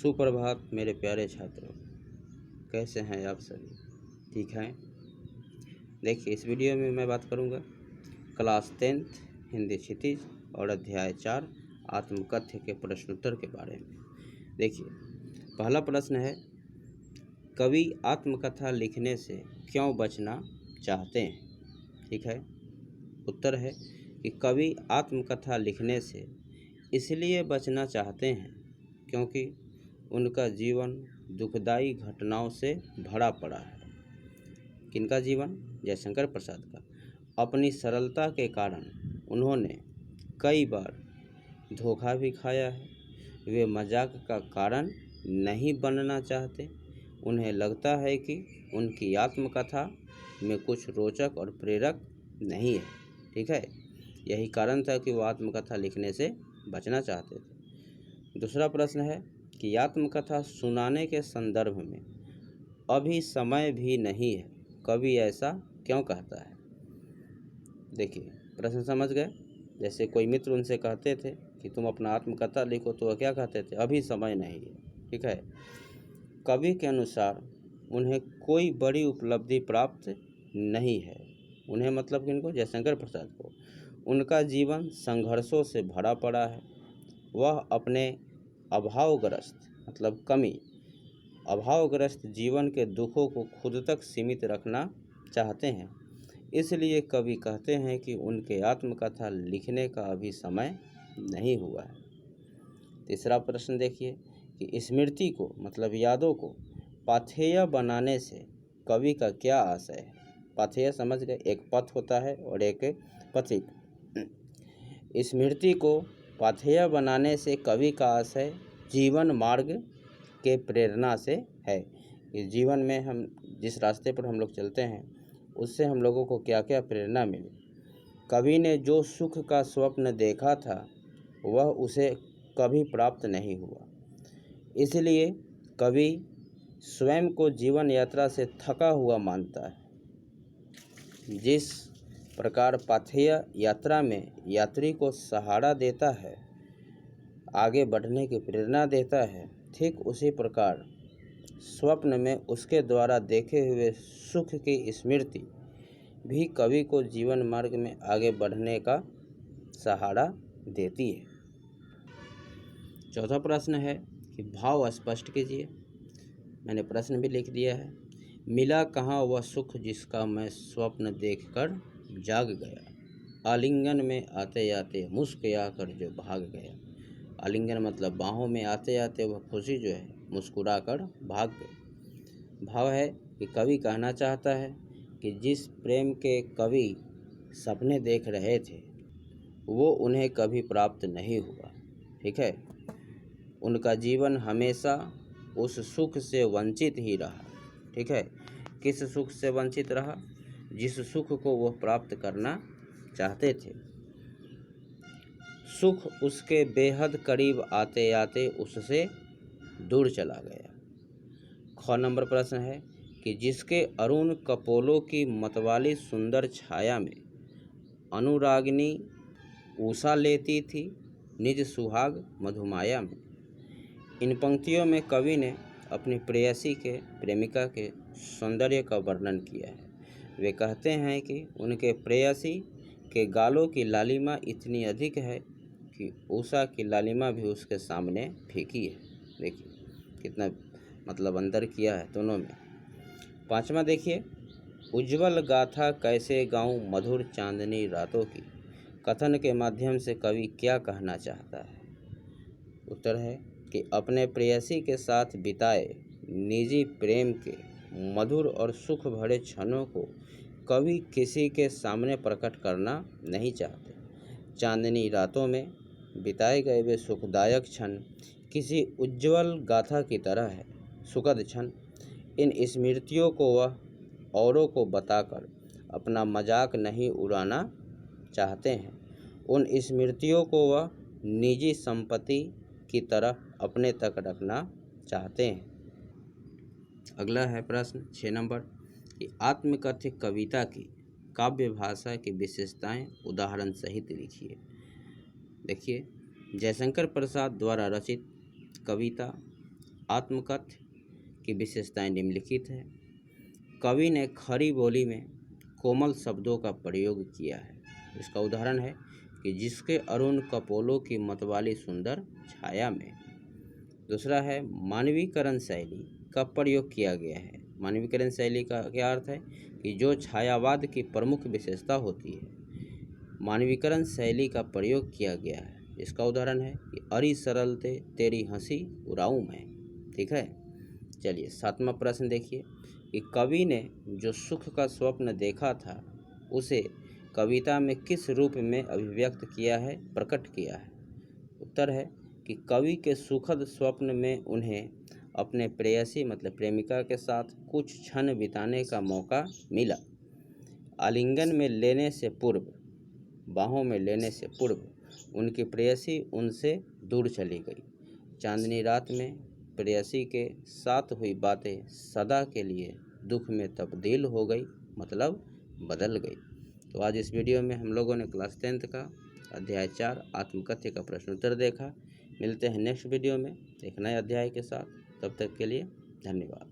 सुप्रभात मेरे प्यारे छात्रों, कैसे हैं आप सभी? ठीक हैं? देखिए, इस वीडियो में मैं बात करूंगा क्लास 10th हिंदी क्षितिज और अध्याय 4 आत्मकथ्य के प्रश्नोत्तर के बारे में। देखिए, पहला प्रश्न है, कवि आत्मकथा लिखने से क्यों बचना चाहते हैं? ठीक है, उत्तर है कि कवि आत्मकथा लिखने से इसलिए बचना चाहते हैं क्योंकि उनका जीवन दुखदाई घटनाओं से भरा पड़ा है। किनका जीवन? जयशंकर प्रसाद का। अपनी सरलता के कारण उन्होंने कई बार धोखा भी खाया है। वे मजाक का कारण नहीं बनना चाहते। उन्हें लगता है कि उनकी आत्मकथा में कुछ रोचक और प्रेरक नहीं है। ठीक है, यही कारण था कि वो आत्मकथा लिखने से बचना चाहते थे। दूसरा प्रश्न है कि आत्मकथा सुनाने के संदर्भ में अभी समय भी नहीं है, कवि ऐसा क्यों कहता है? देखिए, प्रश्न समझ गए? जैसे कोई मित्र उनसे कहते थे कि तुम अपना आत्मकथा लिखो, तो वह क्या कहते थे? अभी समय नहीं है। ठीक है, कवि के अनुसार उन्हें कोई बड़ी उपलब्धि प्राप्त नहीं है। उन्हें मतलब किनको? जयशंकर प्रसाद को। उनका जीवन संघर्षों से भरा पड़ा है। वह अपने अभावग्रस्त मतलब कमी अभावग्रस्त जीवन के दुखों को खुद तक सीमित रखना चाहते हैं। इसलिए कवि कहते हैं कि उनके आत्मकथा लिखने का अभी समय नहीं हुआ है। तीसरा प्रश्न देखिए कि स्मृति को मतलब यादों को पाथेय बनाने से कवि का क्या आशय है? पाथेय समझ गए, एक पथ होता है और एक पथिक। स्मृति को पाथेय बनाने से कवि का आशय जीवन मार्ग के प्रेरणा से है। इस जीवन में हम जिस रास्ते पर हम लोग चलते हैं उससे हम लोगों को क्या क्या प्रेरणा मिली। कवि ने जो सुख का स्वप्न देखा था वह उसे कभी प्राप्त नहीं हुआ। इसलिए कवि स्वयं को जीवन यात्रा से थका हुआ मानता है। जिस प्रकार पाथेय यात्रा में यात्री को सहारा देता है, आगे बढ़ने की प्रेरणा देता है, ठीक उसी प्रकार स्वप्न में उसके द्वारा देखे हुए सुख की स्मृति भी कवि को जीवन मार्ग में आगे बढ़ने का सहारा देती है। चौथा प्रश्न है कि भाव स्पष्ट कीजिए। मैंने प्रश्न भी लिख दिया है। मिला कहाँ वह सुख जिसका मैं स्वप्न देखकर जाग गया, आलिंगन में आते आते मुस्कुराकर जो भाग गया। आलिंगन मतलब बाहों में आते आते वह खुशी जो है मुस्कुराकर भाग गई। भाव है कि कवि कहना चाहता है कि जिस प्रेम के कवि सपने देख रहे थे वो उन्हें कभी प्राप्त नहीं हुआ। ठीक है, उनका जीवन हमेशा उस सुख से वंचित ही रहा। ठीक है, किस सुख से वंचित रहा? जिस सुख को वह प्राप्त करना चाहते थे। सुख उसके बेहद करीब आते आते उससे दूर चला गया। ख नंबर प्रश्न है कि जिसके अरुण कपोलों की मतवाली सुंदर छाया में अनुरागिनी उषा लेती थी निज सुहाग मधुमाया में। इन पंक्तियों में कवि ने अपनी प्रेयसी के प्रेमिका के सौंदर्य का वर्णन किया है। वे कहते हैं कि उनके प्रेयसी के गालों की लालिमा इतनी अधिक है कि उषा की लालिमा भी उसके सामने फीकी है। देखिए कितना मतलब अंतर किया है दोनों में। पांचवा देखिए, उज्जवल गाथा कैसे गाऊं मधुर चांदनी रातों की, कथन के माध्यम से कवि क्या कहना चाहता है? उत्तर है कि अपने प्रेयसी के साथ बिताए निजी प्रेम के मधुर और सुख भरे क्षणों को कवि किसी के सामने प्रकट करना नहीं चाहते। चांदनी रातों में बिताए गए वे सुखदायक क्षण किसी उज्जवल गाथा की तरह है, सुखद क्षण। इन स्मृतियों को वह औरों को बताकर अपना मजाक नहीं उड़ाना चाहते हैं। उन स्मृतियों को वह निजी संपत्ति की तरह अपने तक रखना चाहते हैं। अगला है प्रश्न 6 नंबर कि आत्मकथ्य कविता की काव्य भाषा की विशेषताएं उदाहरण सहित लिखिए। देखिए, जयशंकर प्रसाद द्वारा रचित कविता आत्मकथ्य की विशेषताएं निम्नलिखित है। कवि ने खरी बोली में कोमल शब्दों का प्रयोग किया है। इसका उदाहरण है कि जिसके अरुण कपोलों की मतवाली सुंदर छाया में। दूसरा है मानवीकरण शैली का प्रयोग किया गया है। मानवीकरण शैली का क्या अर्थ है कि जो छायावाद की प्रमुख विशेषता होती है, मानवीकरण शैली का प्रयोग किया गया है। इसका उदाहरण है कि अरी सरल ते तेरी हंसी उड़ाऊं मैं। ठीक है, चलिए 7वां प्रश्न देखिए कि कवि ने जो सुख का स्वप्न देखा था उसे कविता में किस रूप में अभिव्यक्त किया है, प्रकट किया है। उत्तर है कि कवि के सुखद स्वप्न में उन्हें अपने प्रेयसी मतलब प्रेमिका के साथ कुछ क्षण बिताने का मौका मिला। आलिंगन में लेने से पूर्व, बाहों में लेने से पूर्व उनकी प्रेयसी उनसे दूर चली गई। चांदनी रात में प्रेयसी के साथ हुई बातें सदा के लिए दुख में तब्दील हो गई, मतलब बदल गई। तो आज इस वीडियो में हम लोगों ने क्लास 10th का अध्याय 4 आत्मकथ्य का प्रश्न उत्तर देखा। मिलते हैं नेक्स्ट वीडियो में एक नए अध्याय के साथ। तब तक के लिए धन्यवाद।